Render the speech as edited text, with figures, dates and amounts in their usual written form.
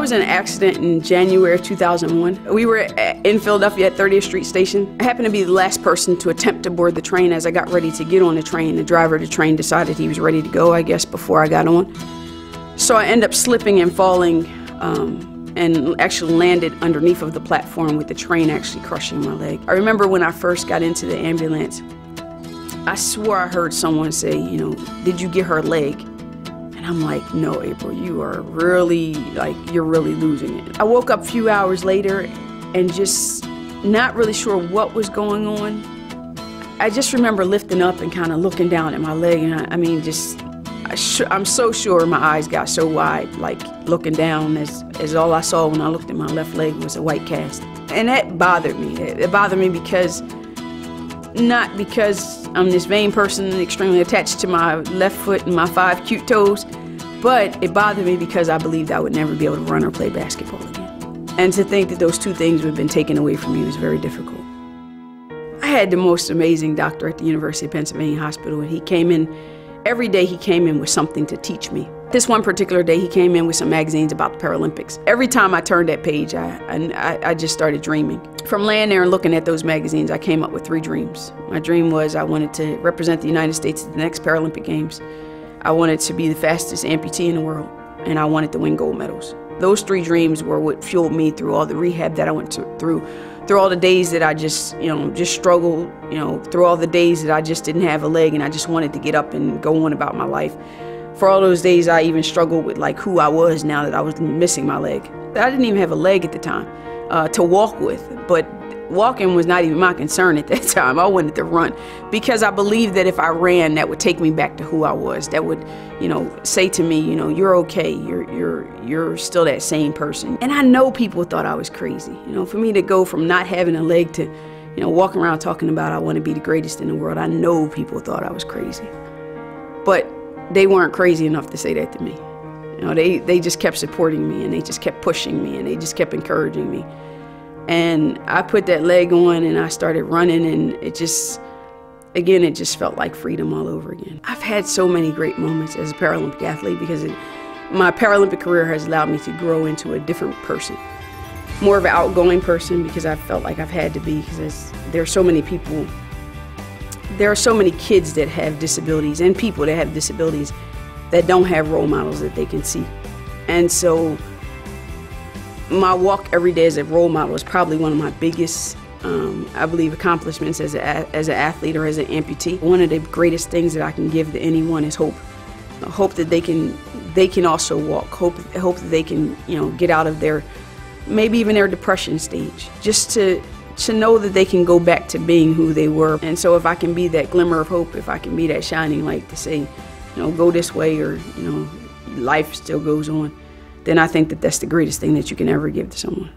was in an accident in January of 2001. We were in Philadelphia at 30th Street Station. I happened to be the last person to attempt to board the train. As I got ready to get on the train, the driver of the train decided he was ready to go, I guess, before I got on. So I ended up slipping and falling and actually landed underneath of the platform with the train actually crushing my leg. I remember when I first got into the ambulance, I swore I heard someone say, you know, "Did you get her leg?" And I'm like, "No, April, you are really, you're really losing it." I woke up a few hours later and just not really sure what was going on. I just remember lifting up and kind of looking down at my leg, and I'm so sure my eyes got so wide, like looking down, as all I saw when I looked at my left leg was a white cast. And that bothered me. It bothered me because, not because I'm this vain person extremely attached to my left foot and my 5 cute toes, but it bothered me because I believed I would never be able to run or play basketball again. And to think that those two things would have been taken away from me was very difficult. I had the most amazing doctor at the University of Pennsylvania Hospital, and he came in, every day he came in with something to teach me. This one particular day he came in with some magazines about the Paralympics. Every time I turned that page, I just started dreaming. From laying there and looking at those magazines, I came up with 3 dreams. My dream was I wanted to represent the United States at the next Paralympic Games. I wanted to be the fastest amputee in the world, and I wanted to win gold medals. Those 3 dreams were what fueled me through all the rehab that I went through all the days that I just struggled, through all the days that I just didn't have a leg and I just wanted to get up and go on about my life. For all those days, I even struggled with who I was now that I was missing my leg. I didn't even have a leg at the time to walk with, but walking was not even my concern at that time. I wanted to run because I believed that if I ran, that would take me back to who I was. That would, say to me, you're okay. You're still that same person. And I know people thought I was crazy. For me to go from not having a leg to, walking around talking about I want to be the greatest in the world, I know people thought I was crazy. But they weren't crazy enough to say that to me. They just kept supporting me, and they just kept pushing me, and they just kept encouraging me. And I put that leg on and I started running, and it just felt like freedom all over again. I've had so many great moments as a Paralympic athlete because my Paralympic career has allowed me to grow into a different person. More of an outgoing person because I felt like I've had to be, because there are so many people, there are so many kids that have disabilities and people that have disabilities that don't have role models that they can see. And so my walk every day as a role model is probably one of my biggest, I believe, accomplishments as an athlete or as an amputee. One of the greatest things that I can give to anyone is hope. Hope that they can also walk. Hope that they can, get out of their, maybe even their depression stage. Just to know that they can go back to being who they were. And so if I can be that glimmer of hope, if I can be that shining light to say, go this way, or, life still goes on, then I think that that's the greatest thing that you can ever give to someone.